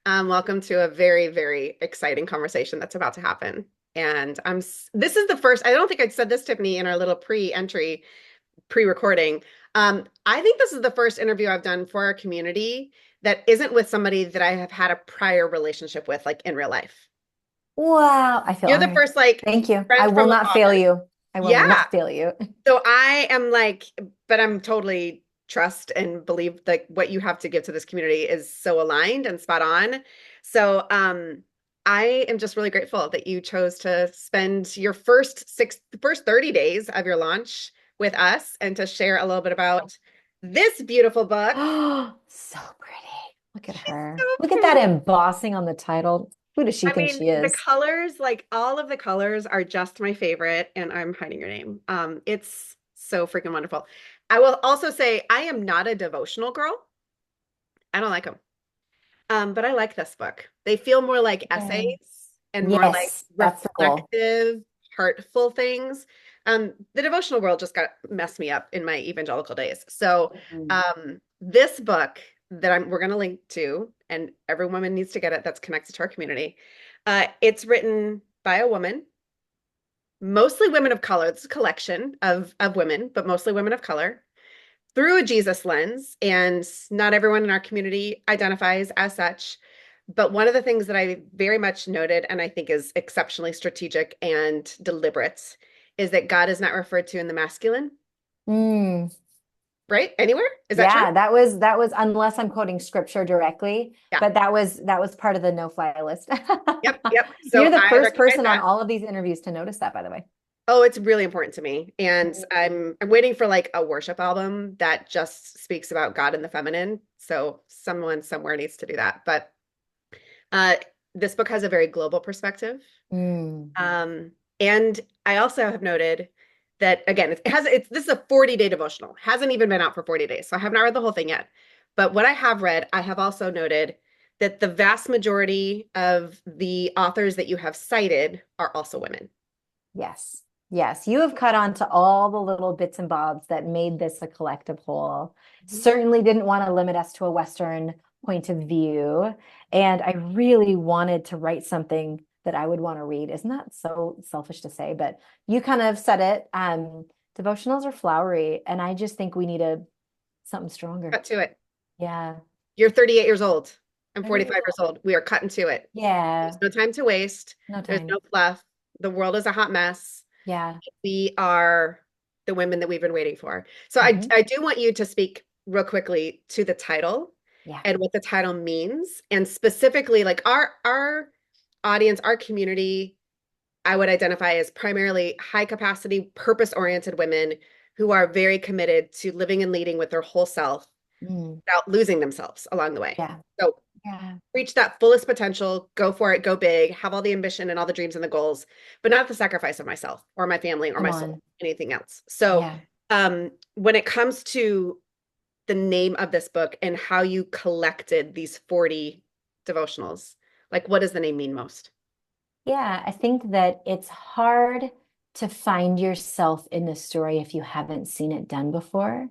Welcome to a very, very exciting conversation that's about to happen. And this is the first, I don't think I'd said this, Tiffany, in our little pre-recording. I think this is the first interview I've done for our community that isn't with somebody that I have had a prior relationship with, like in real life. Wow, I feel You're the honored. first, like, Thank you. I friend will from not fail afar. you. I will Yeah. not fail you. So I am like, but I'm totally trust and believe like what you have to give to this community is so aligned and spot on. So I am just really grateful that you chose to spend your first 30 days of your launch with us and to share a little bit about this beautiful book. Oh, so pretty. Look at She's her. so Look at that pretty. embossing on the title. Who does she I think mean, she the is? colors, like all of the colors are just my favorite, and I'm hiding your name. It's so freaking wonderful. I will also say I am not a devotional girl. I don't like them. But I like this book. They feel more like Yeah. essays and more like Yes, that's the goal. reflective, heartful things. The devotional world just got messed me up in my evangelical days. So, Mhm. this book that we're going to link to, and every woman needs to get it that's connected to our community. It's written by a woman, mostly women of color. It's a collection of women, but mostly women of color through a Jesus lens, and not everyone in our community identifies as such. But one of the things that I very much noted, and I think is exceptionally strategic and deliberate, is that God is not referred to in the masculine, Mm, right? Anywhere? Is that true? yeah, that was unless I'm quoting scripture directly, Yeah. but that was part of the no-fly list. Yep. Yep. You're So the I first recognize person on that. all of these interviews to notice that, by the way. Oh, it's really important to me. And Mm. I'm waiting for like a worship album that just speaks about God and the feminine. So someone somewhere needs to do that. But uh this book has a very global perspective. Mm. Um, and I also have noted that again, it's this is a 40-day devotional. Hasn't even been out for 40 days. So I have not read the whole thing yet. But what I have read, I have also noted that the vast majority of the authors that you have cited are also women. Yes. Yes. You have cut on to all the little bits and bobs that made this a collective whole. Mhm. Certainly didn't want to limit us to a Western point of view. And I really wanted to write something that I would want to read. Isn't that so selfish to say? But you kind of said it. Devotionals are flowery, and I just think we need something stronger. Cut to it. Yeah. You're 38 years old. I'm 30 45 years years old. old. We are cutting to it. There's Yeah. no time to waste. No There's time. no fluff. The world is a hot mess. Yeah. We are the women that we've been waiting for. So Hmm. I do want you to speak real quickly to the title Yeah. and what the title means, and specifically like our audience, our community, I would identify as primarily high capacity, purpose-oriented women who are very committed to living and leading with their whole self Mm. without losing themselves along the way. Yeah. So Yeah. reach that fullest potential, go for it, go big, have all the ambition and all the dreams and the goals, but not at the sacrifice of myself or my family or Come my soul, on. anything else. So, Yeah. when it comes to the name of this book and how you collected these 40 devotionals, like what does the name mean most? Yeah, I think that it's hard to find yourself in the story if you haven't seen it done before.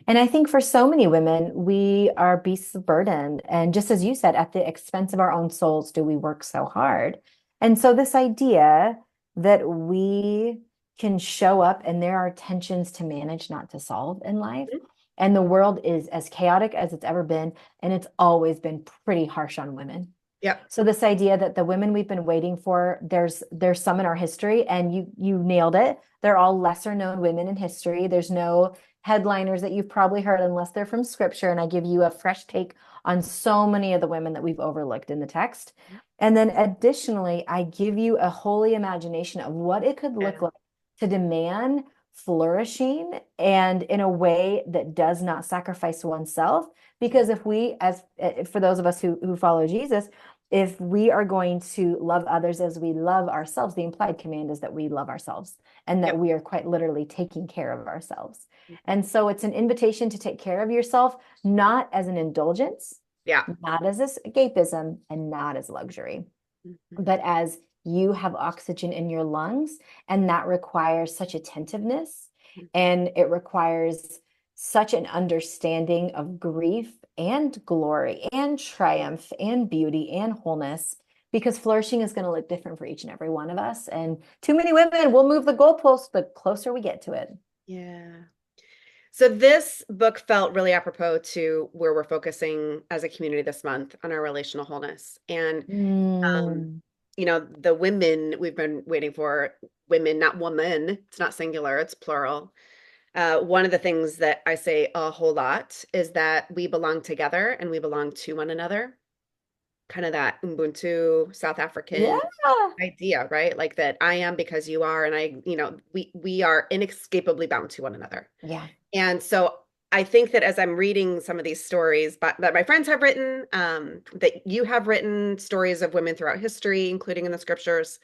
And I think for so many women, we are beasts of burden. And just as you said, at the expense of our own souls, do we work so hard? And so, this idea that we can show up and there are tensions to manage, not to solve in life. Mhm. And the world is as chaotic as it's ever been. And it's always been pretty harsh on women. Yep. So this idea that the women we've been waiting for, there's some in our history, and you nailed it. They're all lesser known women in history. There's no headliners that you've probably heard unless they're from scripture. And I give you a fresh take on so many of the women that we've overlooked in the text. And then additionally, I give you a holy imagination of what it could Yeah. look like to demand flourishing and in a way that does not sacrifice oneself. Because if we, as for those of us who follow Jesus, if we are going to love others as we love ourselves, the implied command is that we love ourselves and that Yep. we are quite literally taking care of ourselves. And so it's an invitation to take care of yourself, not as an indulgence, Yeah. not as escapism, and not as luxury, Mhm. but as you have oxygen in your lungs. And that requires such attentiveness. And it requires such an understanding of grief and glory and triumph and beauty and wholeness, because flourishing is going to look different for each and every one of us. And too many women will move the goalposts the closer we get to it. Yeah. So this book felt really apropos to where we're focusing as a community this month on our relational wholeness. And um, Mm, the women we've been waiting for, women, not woman, it's not singular, it's plural. One of the things that I say a whole lot is that we belong together and we belong to one another. Kind of that Ubuntu South yeah. African idea, right? Like that I am because you are, and we are inescapably bound to one another. Yeah. And so I think that as I'm reading some of these stories that my friends have written, that you have written, stories of women throughout history, including in the scriptures,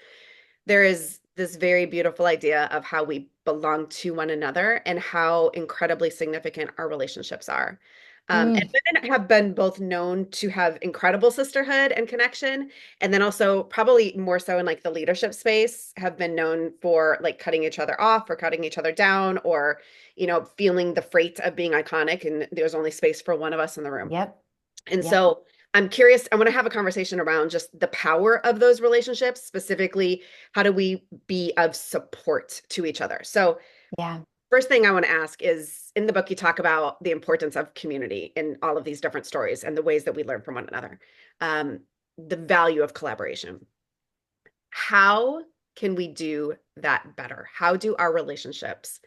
there is this very beautiful idea of how we belong to one another and how incredibly significant our relationships are. And Mm, women have been both known to have incredible sisterhood and connection, and then also probably more so in like the leadership space, have been known for like cutting each other off or cutting each other down, or feeling the freight of being iconic, and there's only space for one of us in the room. yep. And Yep. so I'm curious, I want to have a conversation around just the power of those relationships, specifically, how do we be of support to each other? So, Yeah. first thing I want to ask is in the book, you talk about the importance of community in all of these different stories and the ways that we learn from one another, um, the value of collaboration. How can we do that better? How do our relationships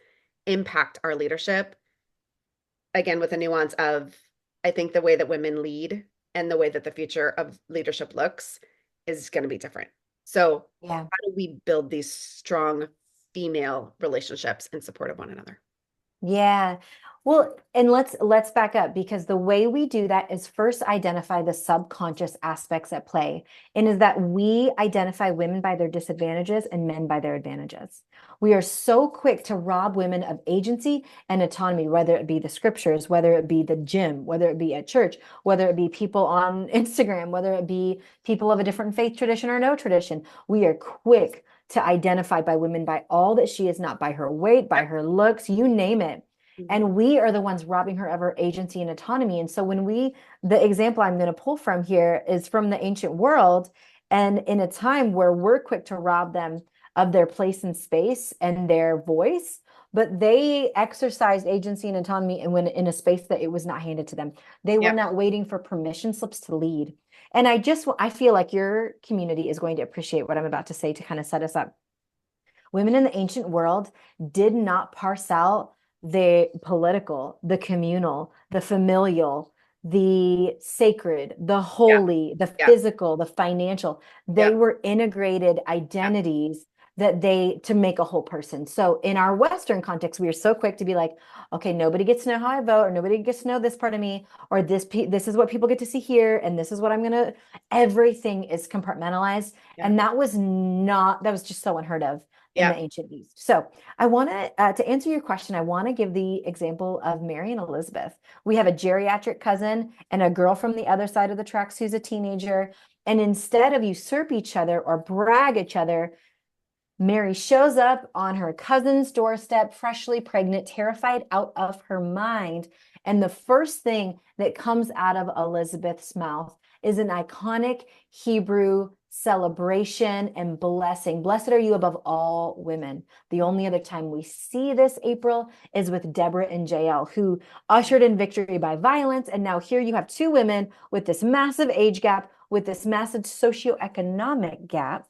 impact our leadership? Again, with a nuance of, I think the way that women lead and the way that the future of leadership looks is going to be different. So, Yeah. how do we build these strong female relationships in support of one another? Yeah. Well, and let's back up, because the way we do that is first identify the subconscious aspects at play. And is that we identify women by their disadvantages and men by their advantages. We are so quick to rob women of agency and autonomy, whether it be the scriptures, whether it be the gym, whether it be at church, whether it be people on Instagram, whether it be people of a different faith tradition or no tradition. We are quick to identify by women by all that she is not, by her weight, by Yep. her looks, you name it. Mhm. And we are the ones robbing her of her agency and autonomy. And so the example I'm going to pull from here is from the ancient world. And in a time where we're quick to rob them of their place in space and their voice, but they exercised agency and autonomy and when in a space that it was not handed to them. They were Yep. not waiting for permission slips to lead. And I feel like your community is going to appreciate what I'm about to say to kind of set us up. Women in the ancient world did not parse out the political, the communal, the familial, the sacred, the Yep. holy, the Yep. physical, the financial. They Yep. were integrated Yep. identities that they to make a whole person. So in our Western context, we are so quick to be like, okay, nobody gets to know how I vote, or nobody gets to know this part of me, or this is what people get to see here, and this is what I'm gonna. Everything is compartmentalized, Yep. and that was just so unheard of in the Yep. ancient East. So I want to answer your question, I want to give the example of Mary and Elizabeth. We have a geriatric cousin and a girl from the other side of the tracks who's a teenager. And instead of usurp each other or brag each other, Mary shows up on her cousin's doorstep, freshly pregnant, terrified out of her mind. And the first thing that comes out of Elizabeth's mouth is an iconic Hebrew celebration and blessing. Blessed are you above all women. The only other time we see this, April, is with Deborah and Jael, who ushered in victory by violence. And now here you have two women with this massive age gap, with this massive socioeconomic gap.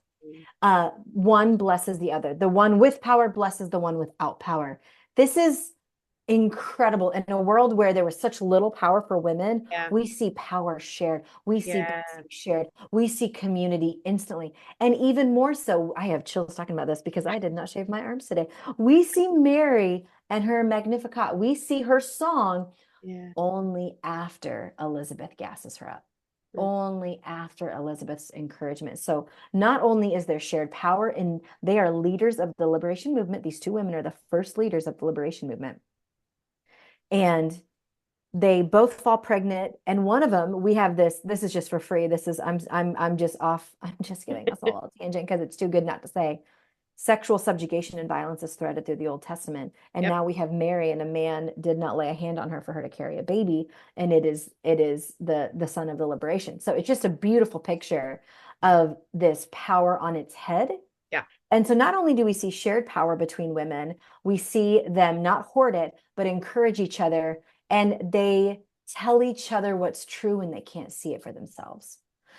One blesses the other. The one with power blesses the one without power. This is incredible. In a world where there was such little power for women, Yeah. we see power shared. We see Yeah. blessing shared. We see community instantly. And even more so, I have chills talking about this because I did not shave my arms today. We see Mary and her Magnificat. We see her song Yeah. only after Elizabeth gasses her up, Mm. only after Elizabeth's encouragement. So not only is there shared power, and they are leaders of the liberation movement. These two women are the first leaders of the liberation movement. And they both fall pregnant, and one of them, we have this is just for free. This is I'm just off. I'm just giving us all a tangent because it's too good not to say. sexual subjugation and violence is threaded through the Old Testament. And Yep. now we have Mary, and a man did not lay a hand on her for her to carry a baby, and it is the son of the liberation. So it's just a beautiful picture of this power on its head. Yeah. And so not only do we see shared power between women, we see them not hoard it, but encourage each other, and they tell each other what's true when they can't see it for themselves.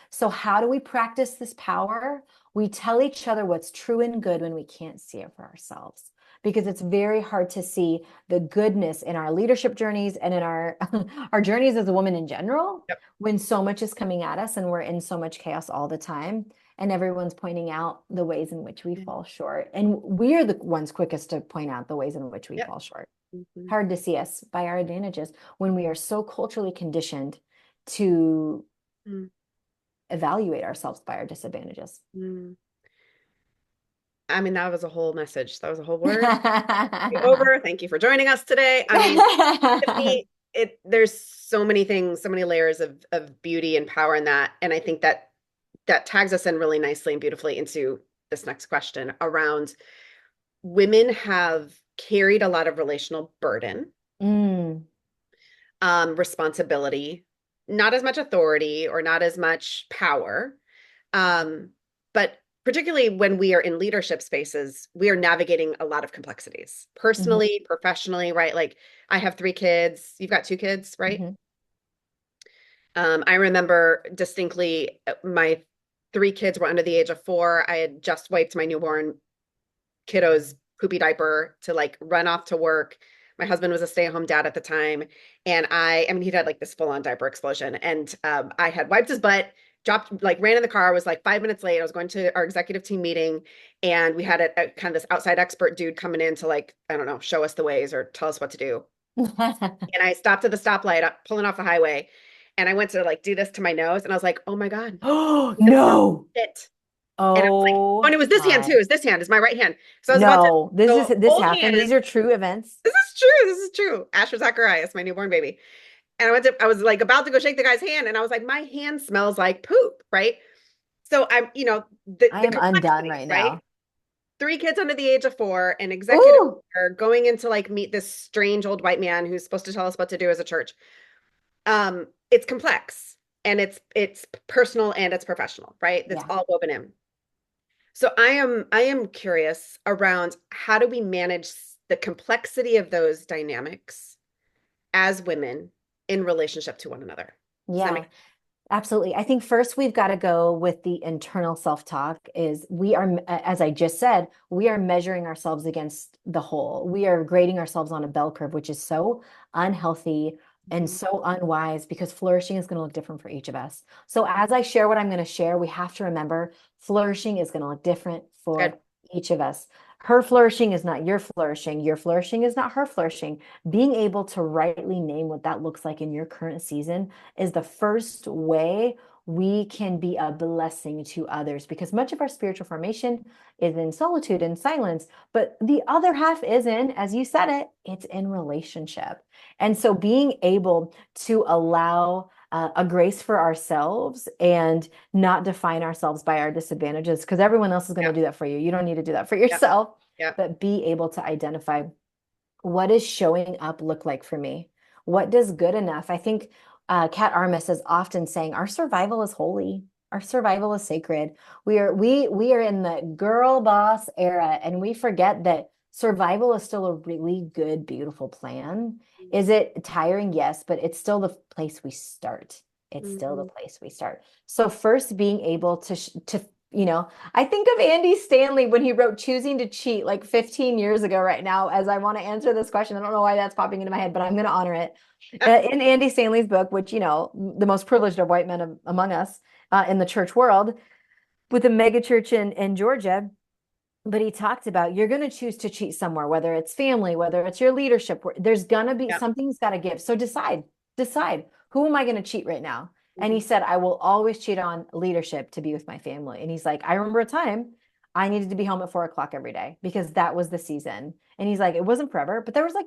So how do we practice this power? We tell each other what's true and good when we can't see it for ourselves. Because it's very hard to see the goodness in our leadership journeys and in our our journeys as a woman in general Yep. when so much is coming at us and we're in so much chaos all the time and everyone's pointing out the ways in which we fall short. And we're the ones quickest to point out the ways in which we Yep. fall short. Mhm. Hard to see us by our advantages when we are so culturally conditioned to Mm. evaluate ourselves by our disadvantages. Mm. I mean, that was a whole message. That was a whole word. Over. Thank you for joining us today. I mean, Tiffany, there's so many things, so many layers of beauty and power in that. And I think that that tags us in really nicely and beautifully into this next question around women have carried a lot of relational burden, Mm, responsibility, not as much authority or not as much power. Um, but particularly when we are in leadership spaces, we are navigating a lot of complexities, mhm, personally, professionally, right? Like I have 3 kids. You've got 2 kids, right? mhm. I remember distinctly my 3 kids were under the age of 4. I had just wiped my newborn kiddo's poopy diaper to like run off to work. My husband was a stay-at-home dad at the time, and I mean, he'd had like this full-on diaper explosion, and I had wiped his butt, dropped, like ran in the car, was like 5 minutes late. I was going to our executive team meeting, and we had a kind of this outside expert dude coming in to like, I don't know, show us the ways or tell us what to do. And I stopped at the stoplight, pulling off the highway, and I went to like do this to my nose, and I was like, oh my God, Oh, this smells no. like shit. And I was like, oh, and Oh it was this hand too. my. It was this hand, is my right hand. So I was about to No, go this hold happened. hands. These are true events. This is true. This is true. Asher Zacharias, my newborn baby. And I was like about to go shake the guy's hand, and I was like, my hand smells like poop, right? So I'm, I the am undone complexities, right right? now. 3 kids under the age of 4, an executive Ooh. are going in to like meet this strange old white man who's supposed to tell us what to do as a church. It's complex and it's personal and it's professional, right? That's Yeah. all woven in. So I am curious around how do we manage the complexity of those dynamics as women in relationship to one another? Does that Yeah. make Absolutely. I think first we've got to go with the internal self-talk is we are, as I just said, we are measuring ourselves against the whole. We are grading ourselves on a bell curve, which is so unhealthy and Mhm. so unwise because flourishing is going to look different for each of us. So as I share what I'm going to share, we have to remember flourishing is going to look different Good. for each of us. Her flourishing is not your flourishing. Your flourishing is not her flourishing. Being able to rightly name what that looks like in your current season is the first way we can be a blessing to others because much of our spiritual formation is in solitude and silence, but the other half is in, as you said it, it's in relationship. And so being able to allow a grace for ourselves and not define ourselves by our disadvantages because everyone else is going Yeah. to do that for you. You don't need to do that for Yeah. yourself, Yeah. but be able to identify what does showing up look like for me? What does good enough? I think Kat Armis is often saying our survival is holy. Our survival is sacred. We are in the girl boss era, and we forget that survival is still a really good, beautiful plan. Is it tiring? Yes, but it's still the place we start. It's still the Mhm. place we start. So first, being able to I think of Andy Stanley when he wrote Choosing to Cheat like 15 years ago right now as I want to answer this question. I don't know why that's popping into my head, but I'm going to honor it. In Andy Stanley's book, which, the most privileged of white men among us in the church world, with a mega church in Georgia, but he talked about you're going to choose to cheat somewhere, whether it's family, whether it's your leadership. There's going to be Yeah. something's got to give. So decide who am I going to cheat right now? And he Mhm. said, I will always cheat on leadership to be with my family. And he's like, I remember a time I needed to be home at 4 o'clock every day because that was the season. And he's like, it wasn't forever, but there was like,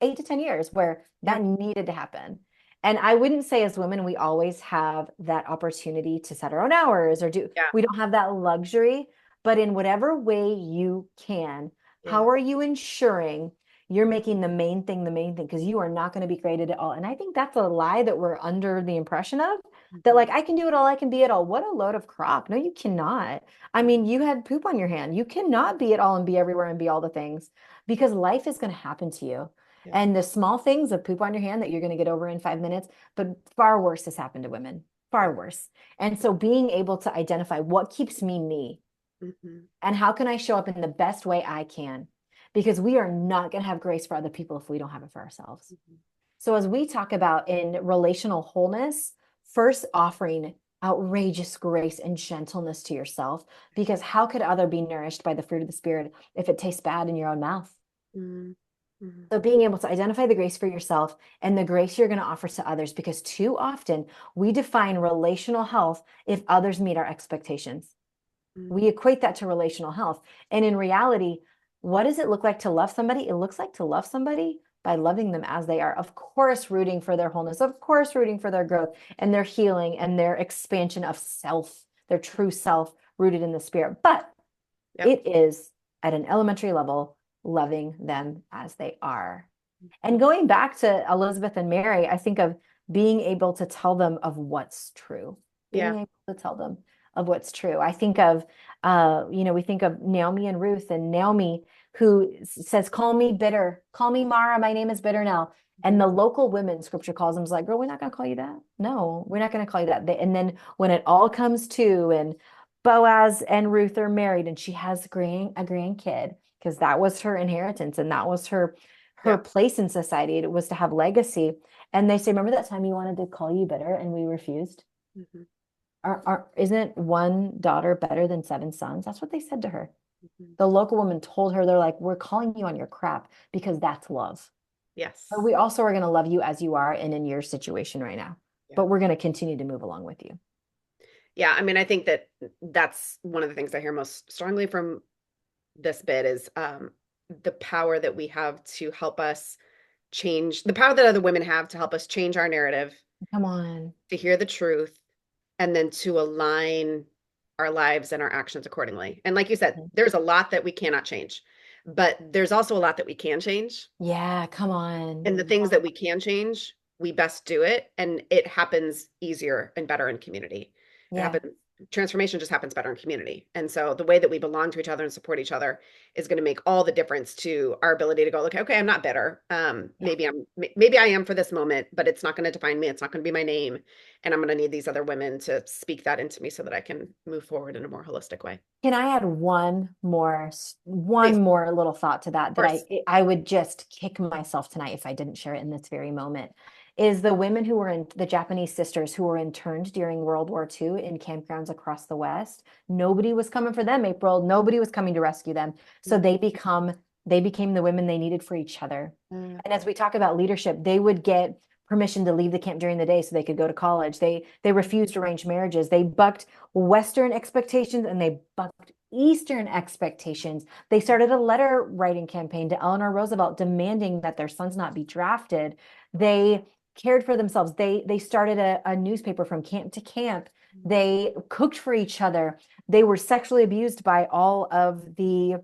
8 to 10 years where Yeah. that needed to happen. And I wouldn't say as women, we always have that opportunity to set our own hours or Yeah. we don't have that luxury, but in whatever way you can, Yeah. how are you ensuring you're making the main thing? Because you are not going to be graded at all. And I think that's a lie that we're under the impression of, that Mhm. like I can do it all, I can be it all. What a load of crap. No, you cannot. I mean, you had poop on your hand. You cannot be it all and be everywhere and be all the things, because life is going to happen to you. Yeah. And the small things of poop on your hand that you're going to get over in 5 minutes, but far worse has happened to women, Yeah. far worse. And so being able to identify what keeps me me, Mhm. and how can I show up in the best way I can? Because we are not going to have grace for other people if we don't have it for ourselves. Mhm. So, as we talk about in relational wholeness, first offering outrageous grace and gentleness to yourself, because how could other be nourished by the fruit of the Spirit if it tastes bad in your own mouth? Mhm. Mhm. So, being able to identify the grace for yourself and the grace you're going to offer to others, because too often we define relational health if others meet our expectations. We Mhm. equate that to relational health. And in reality, what does it look like to love somebody? It looks like to love somebody by loving them as they are. Of course, rooting for their wholeness, of course, rooting for their growth and their healing and their expansion of self, their true self rooted in the spirit. But Yep. it is at an elementary level, loving them as they are. And Mhm. going back to Elizabeth and Mary, I think of being able to tell them of what's true, being Yeah. able to tell them of what's true. I think of, we think of Naomi and Ruth, and Naomi who says, "Call me bitter, call me Mara. My name is bitter now." And Mhm. the local women, scripture calls them, is like, "Girl, we're not going to call you that. No, we're not going to call you that." And then when it all comes to, and Boaz and Ruth are married, and she has a grandkid, because that was her inheritance and that was her Yep. place in society. It was to have legacy. And they say, "Remember that time you wanted to call you bitter and we refused? Mhm. Isn't one daughter better than seven sons?" That's what they said to her. Mhm. The local woman told her, they're like, "We're calling you on your crap because that's love. But Yes. we also are going to love you as you are and in your situation right now. Yeah. But we're going to continue to move along with you." Yeah. I mean, I think that that's one of the things I hear most strongly from this bit is the power that we have to help us change the power that other women have to help us change our narrative, Come on. to hear the truth, and then to align our lives and our actions accordingly. And like you said, there's a lot that we cannot change, but there's also a lot that we can change. Yeah, come on. And the things that we can change, we best do it. And it happens easier and better in community. It Yeah. happens, transformation just happens better in community. And so the way that we belong to each other and support each other is going to make all the difference to our ability to go, okay, I'm not bitter. Yeah. Maybe I am for this moment, but it's not going to define me. It's not going to be my name. And I'm going to need these other women to speak that into me so that I can move forward in a more holistic way. Can I add one Please, of more little thought to that, that course. I would just kick myself tonight if I didn't share it in this very moment, is the women who were in the Japanese sisters who were interned during World War II in campgrounds across the West. Nobody was coming for them, April. Nobody was coming to rescue them. So Mhm. they became the women they needed for each other. Mm, And as we talk about leadership, they would get permission to leave the camp during the day so they could go to college. They refused arranged marriages. They bucked Western expectations and they bucked Eastern expectations. They started a letter writing campaign to Eleanor Roosevelt demanding that their sons not be drafted. They cared for themselves. They started a newspaper from camp to camp. They cooked for each other. They were sexually abused by all of the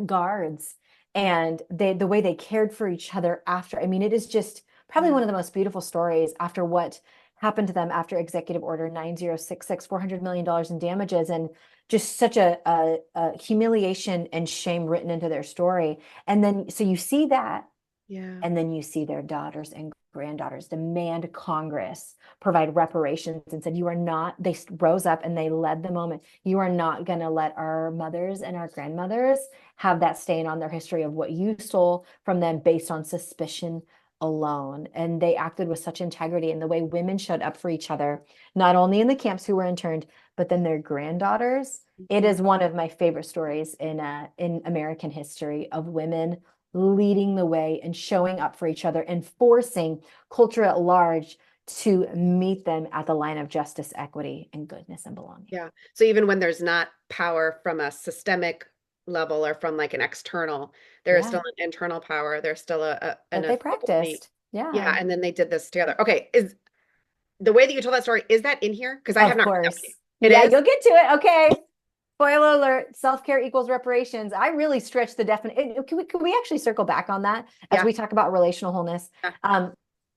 guards, and the way they cared for each other after. I mean, it is just probably yeah. one of the most beautiful stories after what happened to them after Executive Order 9066, $400 million in damages, and just such a humiliation and shame written into their story. And then so you see that, Yeah. and then you see their daughters and granddaughters demand Congress provide reparations, and said, "You are not," they rose up and they led the moment. "You are not going to let our mothers and our grandmothers have that stain on their history of what you stole from them based on suspicion alone." And they acted with such integrity, and the way women showed up for each other, not only in the camps who were interned, but then their granddaughters. It Mhm. is one of my favorite stories in American history, of women leading the way and showing up for each other and forcing culture at large to meet them at the line of justice, equity, and goodness and belonging. Yeah. So even when there's not power from a systemic level or from like an external, there is Yeah, still an internal power. There's still an that they authority. practiced. Yeah. Yeah, And then they did this together. Okay. Is the way that you told that story, is that in here? Because I have of not read that with you. course. It Yeah, is? you'll get to it. Okay. Spoiler alert, self-care equals reparations. I really stretch the definition. Can we actually circle back on that as Yeah. we talk about relational wholeness? Yeah. Um,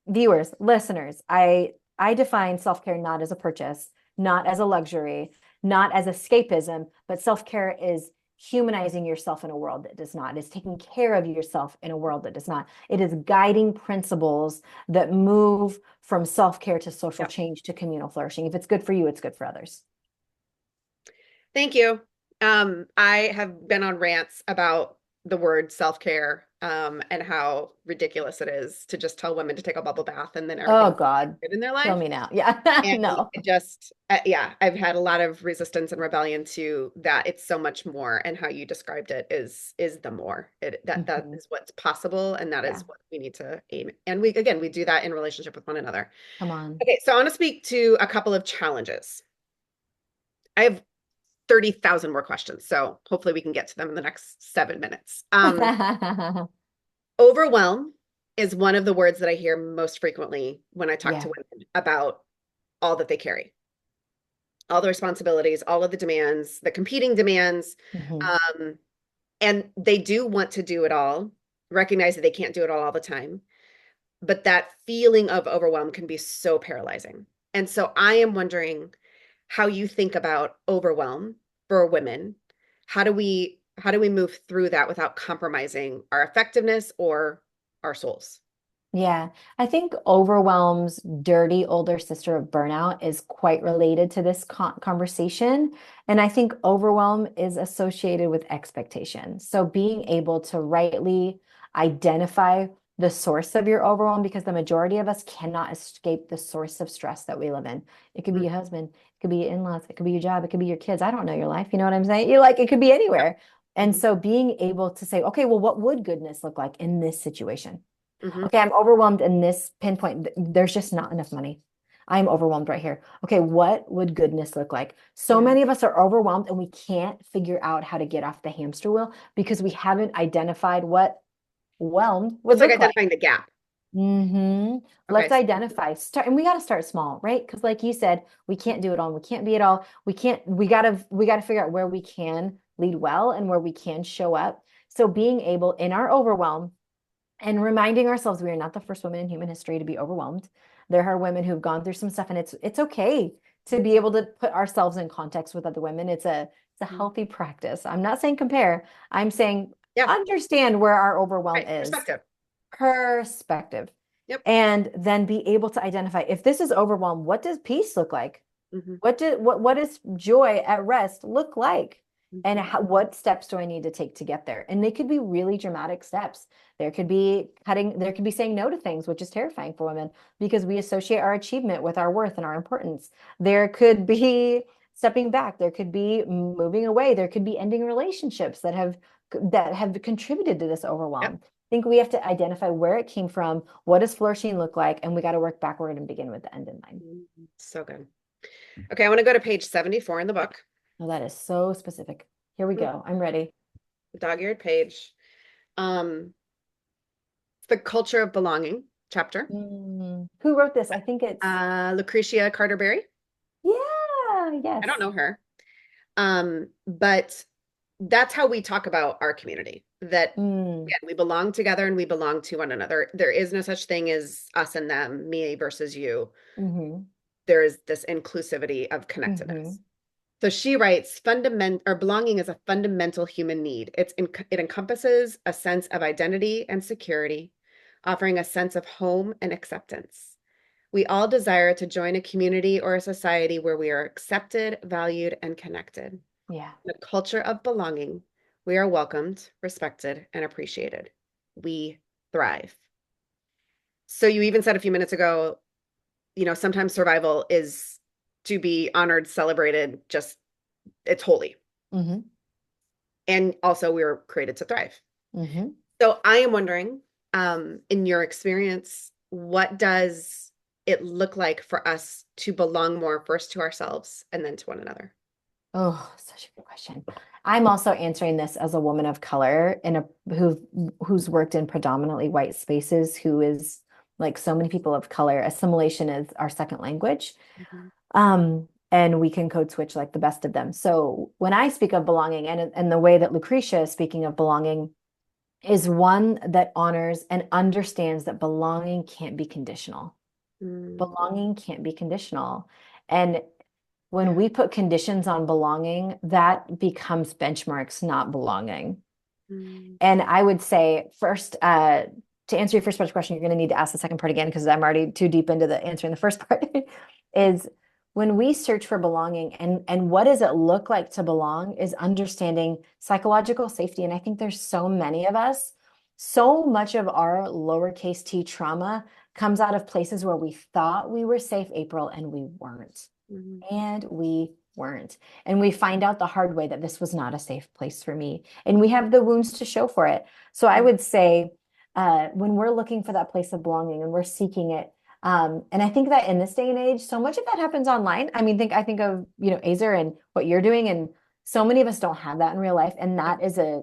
Viewers, listeners, I define self-care not as a purchase, not as a luxury, not as escapism, but self-care is humanizing yourself in a world that does not. It is taking care of yourself in a world that does not. It is guiding principles that move from self-care to social Yeah. change to communal flourishing. If it's good for you, it's good for others. Thank you. I have been on rants about the word self-care, and how ridiculous it is to just tell women to take a bubble bath and then Oh everything's God, good in their kill life. me now. Yeah, And no. it just, yeah, I've had a lot of resistance and rebellion to that. It's so much more, and how you described it is the more. That Mhm. is what's possible, and that Yeah, is what we need to aim. And we again, we do that in relationship with one another. come on. Okay, so I want to speak to a couple of challenges. I have 30,000 more questions, so hopefully we can get to them in the next 7 minutes. Overwhelm is one of the words that I hear most frequently when I talk to Yeah. women about all that they carry, all the responsibilities, all of the demands, the competing demands. Hmm. Um, and they do want to do it all, recognize that they can't do it all the time. But that feeling of overwhelm can be so paralyzing. And so I am wondering how you think about overwhelm for women. How do we move through that without compromising our effectiveness or our souls? Yeah, I think Overwhelm's dirty older sister of burnout is quite related to this conversation. And I think overwhelm is associated with expectation. So being able to rightly identify the source of your overwhelm, because the majority of us cannot escape the source of stress that we live in. It could be Mm, your husband, it could be your in-laws, it could be your job, it could be your kids. I don't know your life. You know what I'm saying? You like it could be yep. anywhere. And Mhm. so being able to say, okay, well, what would goodness look like in this situation? Mhm. Okay, I'm overwhelmed in this pinpoint. There's just not enough money. I'm overwhelmed right here. Okay, what would goodness look like? So Yeah. many of us are overwhelmed and we can't figure out how to get off the hamster wheel because we haven't identified what whelmed would It's like look like. identifying the gap. Okay. Let's identify. Start, and we got to start small, right? Because like you said, we can't do it all. We can't be it all. We gotta figure out where we can lead well and where we can show up. So being able in our overwhelm and reminding ourselves we are not the first women in human history to be overwhelmed. There are women who've gone through some stuff, and it's okay to be able to put ourselves in context with other women. It's a Mhm. healthy practice. I'm not saying compare. I'm saying Yeah. understand where our overwhelm Right. is, Perspective. perspective, Yep. and then be able to identify if this is overwhelm, what does peace look like? Hmm. What does joy at rest look like? And Hmm. what steps do I need to take to get there? And they could be really dramatic steps. There could be saying no to things, which is terrifying for women because we associate our achievement with our worth and our importance. There could be stepping back. There could be moving away. There could be ending relationships that have contributed to this Yep. overwhelm. I think we have to identify where it came from, what does flourishing look like, and we got to work backward and begin with the end in mind. Mhm. So good. Okay, I want to go to page 74 in the book. Oh, that is so specific. Here we Mhm. go. I'm ready. The dog-eared page. It's the culture of belonging chapter. Who wrote this? I think it's, Lucretia Carter-Berry. yeah, I don't yes. know her. But that's how we talk about our community. That Mm, again, we belong together and we belong to one another. There is no such thing as us and them, me versus you. mm-hmm, There is this inclusivity of mm-hmm. connectedness. So she writes, fundament or belonging is a fundamental human need. It encompasses a sense of identity and security, offering a sense of home and acceptance. We all desire to join a community or a society where we are accepted, valued, and connected. In Yeah. the culture of belonging, we are welcomed, respected, and appreciated. We thrive. So you even said a few minutes ago, sometimes survival is to be honored, celebrated, just it's holy. Mm-hmm, And also we were created to thrive. mm-hmm. So I am wondering, in your experience, what does it look like for us to belong more first to ourselves and then to one another? Oh, such a good question. I'm also answering this as a woman of color in a who's worked in predominantly white spaces, who is like so many people of color, assimilation is our second language. Mhm. and we can code switch like the best of them. So when I speak of belonging, and the way that Lucretia is speaking of belonging is one that honors and understands that belonging can't be conditional. Mm, Belonging can't be conditional. And when yeah. we put conditions on belonging, that becomes benchmarks, not belonging. Mm, And I would say first, to answer your first part of the question, you're going to need to ask the second part again because I'm already too deep into the answering the first part. Is when we search for belonging and what does it look like to belong is understanding psychological safety. And I think there's so many of us, so much of our lowercase t trauma comes out of places where we thought we were safe, April, and we weren't. mm, And we weren't. And we find out the hard way that this was not a safe place for me. And we have the wounds to show for it. So I mm, would say when we're looking for that place of belonging and we're seeking it, and I think that in this day and age, so much of that happens online. I mean, I think of, Azer and what you're doing, and so many of us don't have that in real life. And yeah.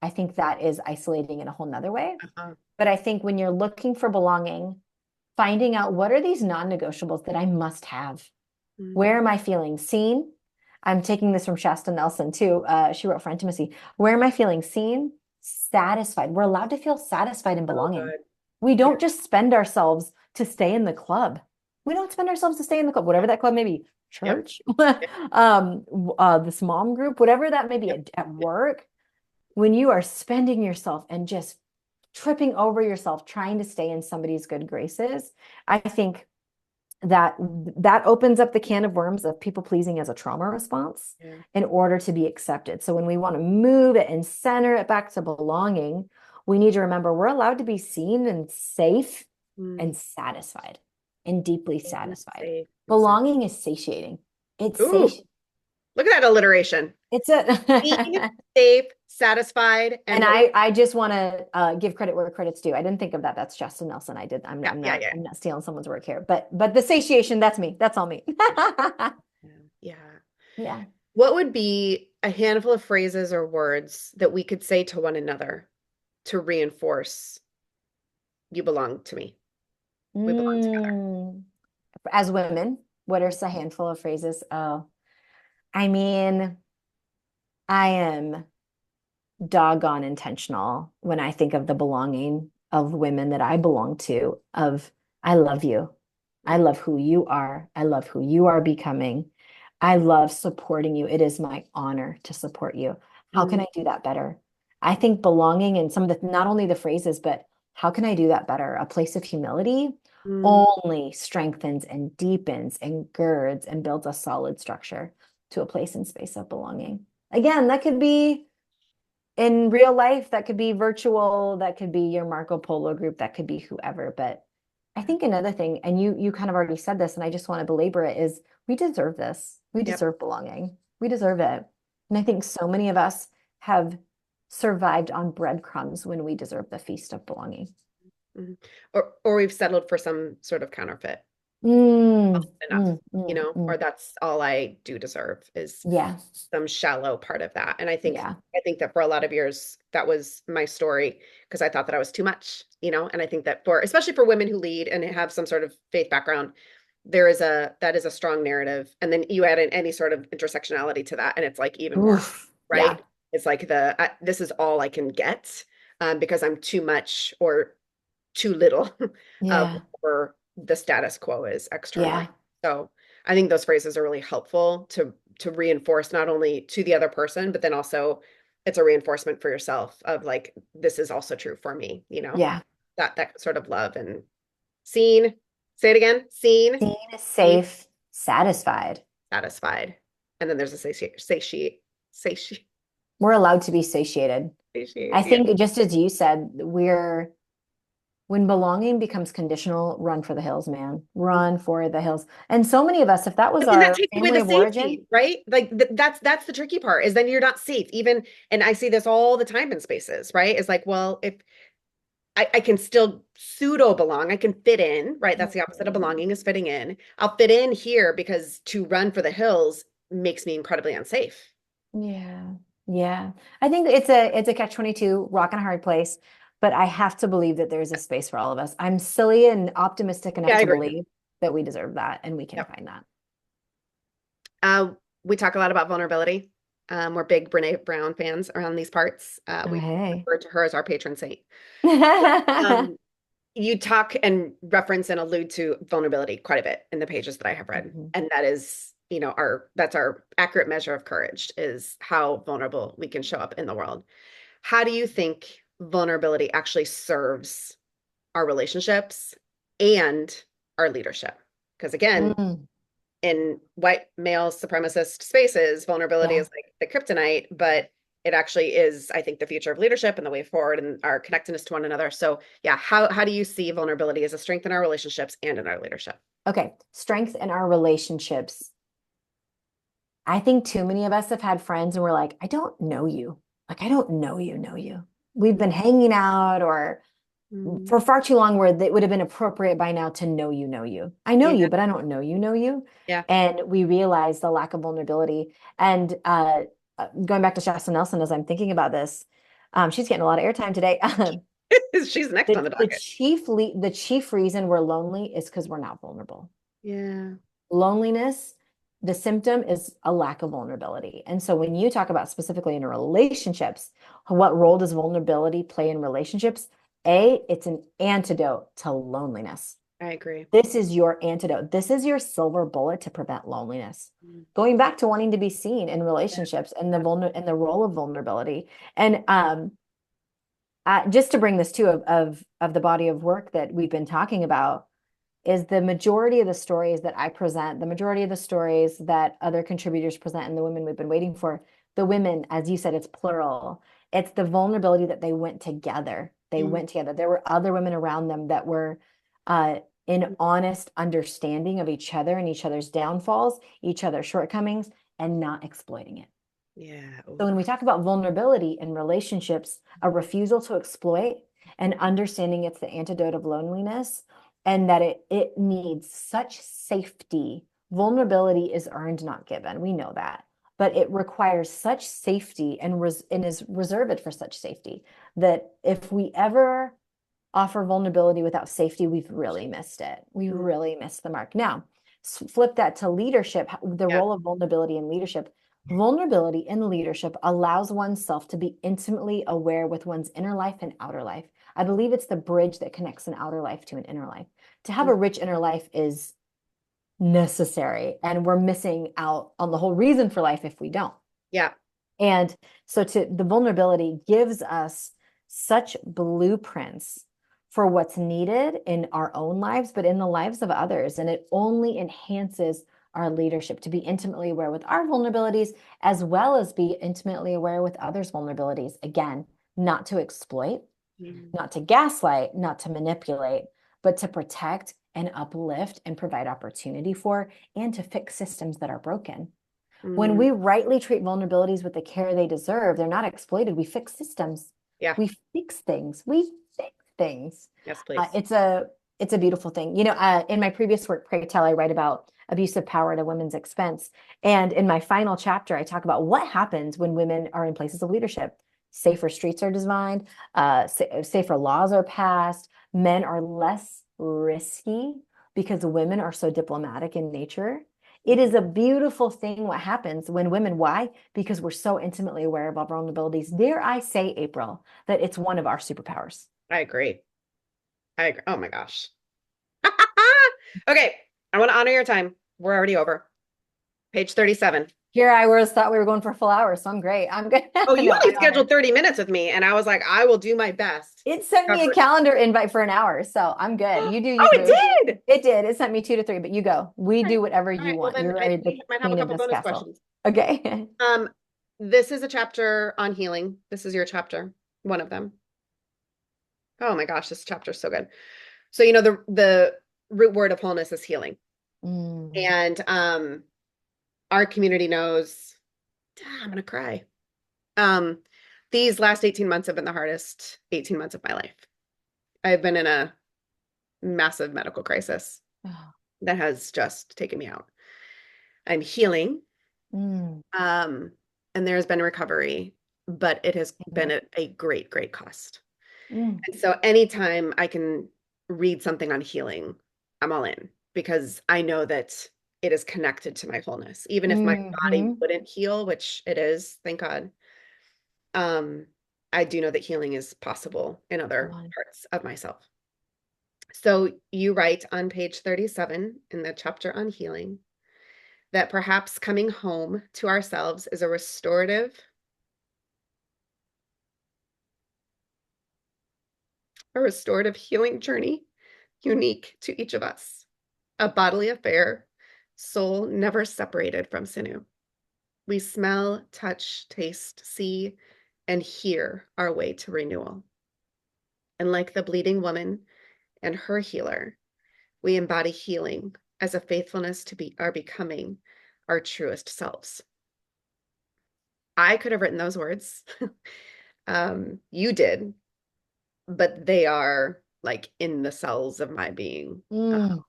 I think that is isolating in a whole nother way. Uh-huh. But I think when you're looking for belonging, finding out what are these non-negotiables that I must have? Mm, Where am I feeling seen? I'm taking this from Shasta Nelson too. She wrote for Intimacy. Where am I feeling seen? Satisfied. We're allowed to feel satisfied in so belonging. good. We Yeah. don't just spend ourselves to stay in the club. We don't spend ourselves to stay in the club, whatever that club may be, Yep. church, Yep. this mom group, whatever that may be Yep. at work. When you are spending yourself and just tripping over yourself trying to stay in somebody's good graces, I think that that opens up the can of worms of people pleasing as a trauma response Yeah. in order to be accepted. So when we want to move it and center it back to belonging, we need to remember we're allowed to be seen and safe Mm, and satisfied and deeply being satisfied. safe and sound. Belonging is satiating. It's Ooh, look at that alliteration. it's Being a safe, satisfied, and and what was I just want to give credit where credit's due. I didn't think of that. That's Justin Nelson. I did. yeah, yeah, yeah. I'm not stealing someone's work here. But the satiation, that's me. That's all me. Yeah. Yeah. Yeah. What would be a handful of phrases or words that we could say to one another to reinforce you belong to me? We belong together. Mm. As women, what are a handful of phrases? Oh, I mean, I am doggone intentional when I think of the belonging of women that I belong to, of I love you. I Mm, love who you are. I love who you are becoming. I love supporting you. It is my honor to support you. How can mm, I do that better? I think belonging and some of the, not only the phrases, but how can I do that better? A place of humility mm, only strengthens and deepens and girds and builds a solid structure to a place and space of belonging. Again, that could be in real life, that could be virtual, that could be your Marco Polo group, that could be whoever. But I yeah. think another thing, and you kind of already said this, and I just want to belabor it, is we deserve this. We Yep. deserve belonging. We deserve it. And I think so many of us have survived on breadcrumbs when we deserve the feast of belonging. Mhm. Or we've settled for some sort of counterfeit. Mm, Enough, or mm. that's all I do deserve is Yeah, some shallow part of that. And yeah, I think that for a lot of years that was my story because I thought that I was too much, and I think that for especially for women who lead and have some sort of faith background, that is a strong narrative. And then you add in any sort of intersectionality to that and it's like even more, oof, yeah, right? It's like this is all I can get because I'm too much or too little of yeah, whatever the status quo is externally. yeah, So I think those phrases are really helpful to reinforce not only to the other person, but then also it's a reinforcement for yourself of like this is also true for me, yeah. that sort of love and seen. Say it again. Seen, Seen, seen, safe, satisfied. satisfied. And then there's a satiate, We're allowed to be satiated. I satiate. Yeah. think just as you said, when belonging becomes conditional, run for the hills, man. Run for the hills. And so many of us, if that was But then that our takes away family the of origin, safety, right? Like that's the tricky part is then you're not safe. Even and I see this all the time in spaces, right? It's like, well, if I can still pseudo belong, I can fit in, right? That's the opposite of mm, belonging is fitting in. I'll fit in here because to run for the hills makes me incredibly unsafe. yeah, yeah. I think it's a catch-22, rock and a hard place, but I have to believe that there's a space for all of us. I'm silly and optimistic enough Yeah, I to agree. believe that we deserve that and we can Yep. find that. Uh, we talk a lot about vulnerability. We're big Brene Brown fans around these parts. Oh, We hey. refer to her as our patron saint. Um, you talk and reference and allude to vulnerability quite a bit in the pages that I have read. Mhm. And that is, that's our accurate measure of courage is how vulnerable we can show up in the world. How do you think vulnerability actually serves our relationships and our leadership? Because again, Mm, in white male supremacist spaces, vulnerability yeah. is like the kryptonite, but it actually is, I think, the future of leadership and the way forward and our connectedness to one another. So, yeah, how do you see vulnerability as a strength in our relationships and in our leadership? Okay. Strength in our relationships. I think too many of us have had friends and we're like, I don't know you. Like, I don't know you. We've been hanging out or Mm, for far too long where it would have been appropriate by now to know you. I know yeah, you, but I don't know you. yeah. And we realize the lack of vulnerability. And going back to Shasta Nelson, as I'm thinking about this, she's getting a lot of airtime today. She's next on the docket. The chief reason we're lonely is because we're not vulnerable. Yeah. Loneliness, the symptom is a lack of vulnerability. And so when you talk about specifically in relationships, what role does vulnerability play in relationships? It's an antidote to loneliness. I agree. This is your antidote. This is your silver bullet to prevent loneliness. Mm, Going back to wanting to be seen in yeah, relationships and yeah. the role of vulnerability. And just to bring this to of the body of work that we've been talking about, is the majority of the stories that I present, the majority of the stories that other contributors present, and the women we've been waiting for, the women, as you said, it's plural. It's the vulnerability that they went together. They Mm, went together. There were other women around them that were in honest understanding of each other and each other's downfalls, each other's shortcomings, and not exploiting it. yeah. So when Oof. we talk about vulnerability in relationships, a refusal to exploit and understanding it's the antidote of loneliness and that it needs such safety. Vulnerability is earned, not given. We know that. But it requires such safety and is reserved for such safety that if we ever offer vulnerability without safety, we've really missed it. We Mm, really missed the mark. Now, flip that to leadership, the yeah. role of vulnerability in leadership. Vulnerability in leadership allows oneself to be intimately aware with one's inner life and outer life. I believe it's the bridge that connects an outer life to an inner life. To have Mm, a rich inner life is necessary, and we're missing out on the whole reason for life if we don't. yeah. And so to the vulnerability gives us such blueprints for what's needed in our own lives, but in the lives of others. And it only enhances our leadership to be intimately aware with our vulnerabilities, as well as be intimately aware with others' vulnerabilities. Again, not to exploit, Mm, not to gaslight, not to manipulate, but to protect and uplift and provide opportunity for and to fix systems that are broken. When mm, we rightly treat vulnerabilities with the care they deserve, they're not exploited. We fix systems. yeah. We fix things. We fix things. Yes, Uh, please. it's a it's a beautiful thing. In my previous work, Pray Tell, I write about abusive power at a women's expense. And in my final chapter, I talk about what happens when women are in places of leadership. Safer streets are designed, safer laws are passed, men are less risky because women are so diplomatic in nature. It Mhm. is a beautiful thing what happens when women, why? Because we're so intimately aware of our vulnerabilities. Dare I say, April, that it's one of our superpowers. I agree. I agree. Oh my gosh. Okay, I want to honor your time. We're already over. Page 37. Here I was thought we were going for a full hour, so I'm great. I'm good. Oh, you No, I only honor. scheduled 30 minutes with me, and I was like, I will do my best. It sent me a Cover. calendar invite for an hour, so I'm good. You do Oh, it you. did. It did. It sent me 2 to 3, but you go. We All right. do whatever All you right. Well, want. then You're the we might have a queen of couple this bonus castle. questions. Okay. Um, this is a chapter on healing. This is your chapter, one of them. Oh my gosh, this chapter is so good. So, the root word of wholeness is healing. Mm, And our community knows, I'm gonna cry. Um, these last 18 months have been the hardest 18 months of my life. I've been in a massive medical crisis oh, that has just taken me out. I'm healing, mm, um, and there's been recovery, but it has been mm, at a great, great cost. mm. And so anytime I can read something on healing, I'm all in because I know that it is connected to my wholeness. Even if my body Hmm. wouldn't heal, which it is, thank God, um, I do know that healing is possible in Come other on. parts of myself. So you write on page 37 in the chapter on healing that perhaps coming home to ourselves is a restorative healing journey unique to each of us, a bodily affair, soul never separated from sinew. We smell, touch, taste, see, and hear our way to renewal. And like the bleeding woman and her healer, we embody healing as a faithfulness to be our becoming our truest selves. I could have written those words. You did, but they are like in the cells of my being. Mm,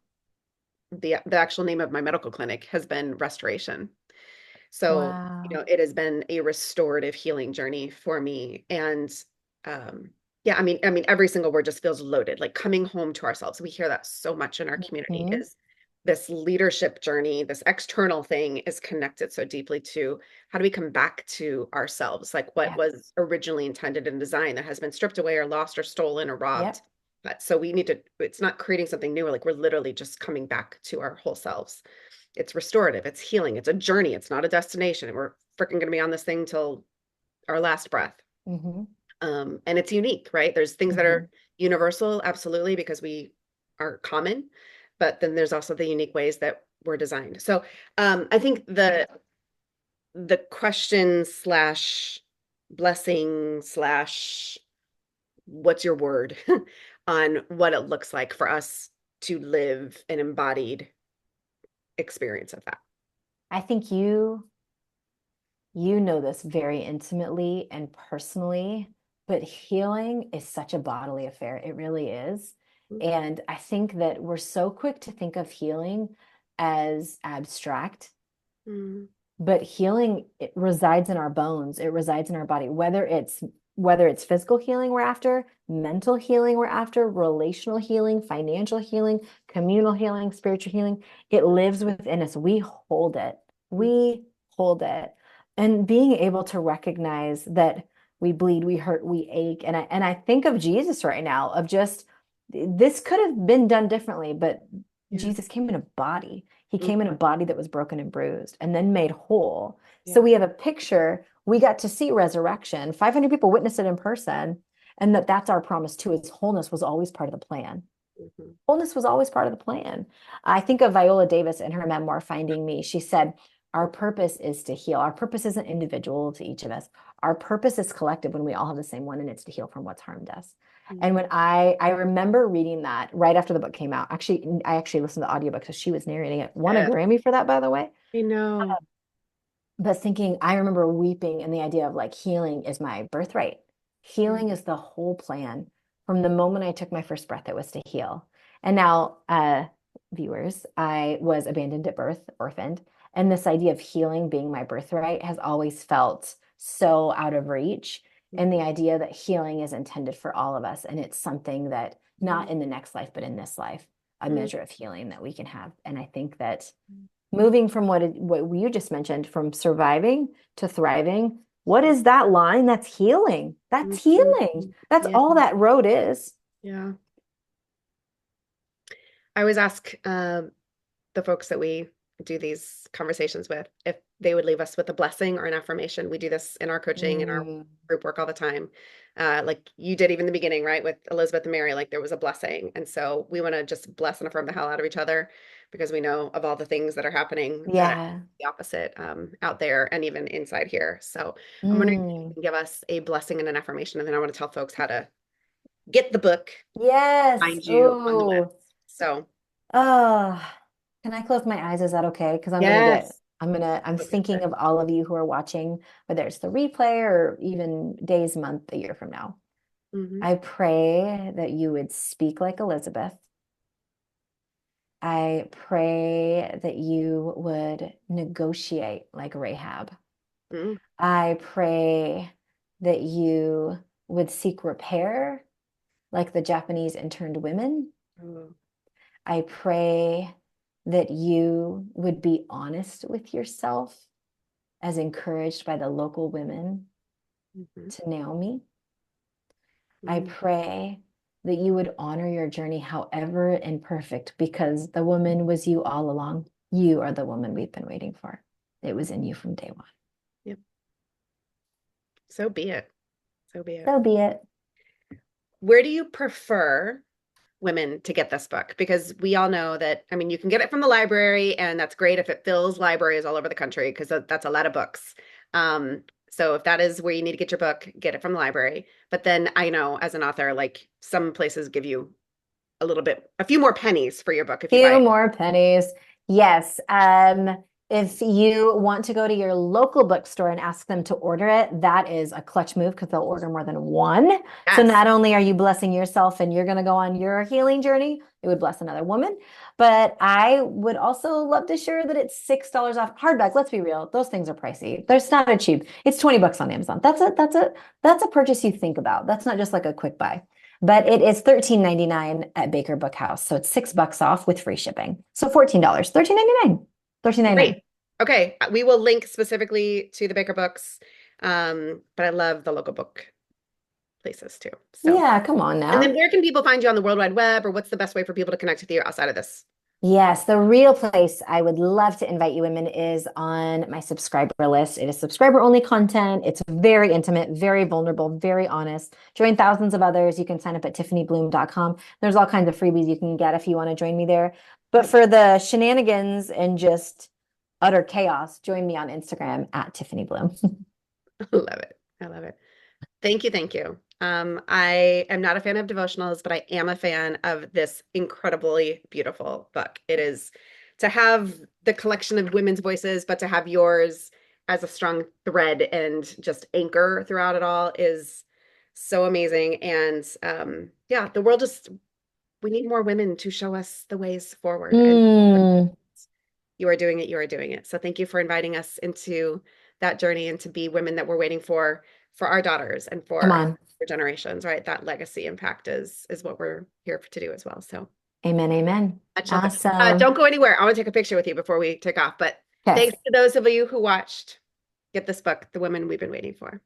The actual name of my medical clinic has been Restoration. So, wow. it has been a restorative healing journey for me. And yeah, I mean, every single word just feels loaded, like coming home to ourselves. We hear that so much in our community Hmm. is this leadership journey, this external thing is connected so deeply to how do we come back to ourselves, like what Yep. was originally intended in design that has been stripped away or lost or stolen or robbed. Yep. But so we need to, it's not creating something new, like we're literally just coming back to our whole selves. It's restorative, it's healing, it's a journey, it's not a destination. We're freaking going to be on this thing till our last breath. Hmm. And it's unique, right? There's things that Hmm. are universal, absolutely, because we are common, but then there's also the unique ways that we're designed. So I think the question slash blessing slash what's your word on what it looks like for us to live an embodied experience of that. I think you know this very intimately and personally, but healing is such a bodily affair. It really is. And I think that we're so quick to think of healing as abstract, Mm-hmm. but healing, it resides in our bones. It resides in our body, whether it's physical healing we're after, mental healing we're after, relational healing, financial healing, communal healing, spiritual healing. It lives within us. We hold it. We hold it. And being able to recognize that we bleed, we hurt, we ache. And I think of Jesus right now, of just this could have been done differently, but Yeah. Jesus came in a body. He Mm, came in a body that was broken and bruised and then made whole. So yeah. we have a picture. We got to see resurrection. 500 people witnessed it in person. And that's our promise too, is wholeness was always part of the plan. Mhm. Wholeness was always part of the plan. I think of Viola Davis in her memoir, Finding Me. She said, our purpose is to heal. Our purpose isn't individual to each of us. Our purpose is collective when we all have the same one, and it's to heal from what's harmed us. And Mhm. when I remember reading that right after the book came out, I actually listened to the audiobook because she was narrating it. Won a Yes, Grammy for that, by the way. I know. But thinking, I remember weeping in the idea of like healing is my birthright. Mm, Healing is the whole plan. From the moment I took my first breath, it was to heal. And now, viewers, I was abandoned at birth, orphaned. And this idea of healing being my birthright has always felt so out of reach. And the mhm. idea that healing is intended for all of us. And it's something that not Mhm. in the next life, but in this life, a Mm, measure of healing that we can have. And I think that moving from what you just mentioned, from surviving to thriving, what is that line? That's healing. That's mhm. healing. That's Yeah, all that road is. yeah. I always ask the folks that we do these conversations with if they would leave us with a blessing or an affirmation. We do this in our coaching and our Mm, group work all the time. Like you did even in the beginning, right? With Elizabeth and Mary, like there was a blessing. And so we want to just bless and affirm the hell out of each other because we know of all the things that are happening that are yeah. the opposite out there and even inside here. So I'm wondering if you Mm, can give us a blessing and an affirmation, and then I want to tell folks how to get the book, yes. find you on the web. Oh, So oh. Can I close my eyes? Is that okay? Because yes. I'm Okay, thinking good. of all of you who are watching, whether it's the replay or even days, month, a year from now. Hmm. I pray that you would speak like Elizabeth. I pray that you would negotiate like Rahab. Mm. I pray that you would seek repair like the Japanese interned women. Oh, I pray that you would be honest with yourself as encouraged by the local women Mhm. to Naomi. I Mhm. pray that you would honor your journey, however imperfect, because the woman was you all along. You are the woman we've been waiting for. It was in you from day one. Yep. So be it. So be it. So be it. Where do you prefer women to get this book? Because we all know that, I mean, you can get it from the library, and that's great if it fills libraries all over the country because that's a lot of books. So if that is where you need to get your book, get it from the library. But then I know as an author, like some places give you a few more pennies for your book if you buy Few it. more pennies. Yes. If you want to go to your local bookstore and ask them to order it, that is a clutch move because they'll order more than one. So Yes. not only are you blessing yourself and you're going to go on your healing journey, it would bless another woman. But I would also love to share that it's $6 off hardback. Let's be real; those things are pricey. There's not a cheap. It's $20 on Amazon. That's a purchase you think about. That's not just like a quick buy. But it is $13.99 at Baker Book House. So it's $6 off with free shipping. So $14. $13.99. $13.99. Great. Okay. We will link specifically to the Baker books. But I love the local book places too. So, Yeah, come on and then now. where can people find you on the World Wide Web, or what's the best way for people to connect with you outside of this? Yes, the real place I would love to invite you women is on my subscriber list. It is subscriber only content. It's very intimate, very vulnerable, very honest. Join thousands of others. You can sign up at TiffanyBluhm.com. There's all kinds of freebies you can get if you want to join me there. But Yep. for the shenanigans and just utter chaos, join me on Instagram at Tiffany Bluhm. I love it. I love it. Thank you. Thank you. I am not a fan of devotionals, but I am a fan of this incredibly beautiful book. It is to have the collection of women's voices, but to have yours as a strong thread and just anchor throughout it all is so amazing. And yeah, the world just, we need more women to show us the ways forward. And Mm, you are doing it. You are doing it. So thank you for inviting us into that journey and to be women that we're waiting for our daughters and come for our on. generations, right? That legacy impact is what we're here to do as well. So Amen. Amen. much love. Don't Awesome. go anywhere. I want to take a picture with you before we take off. But Okay. thanks to those of you who watched. Get this book, The Women We've Been Waiting For.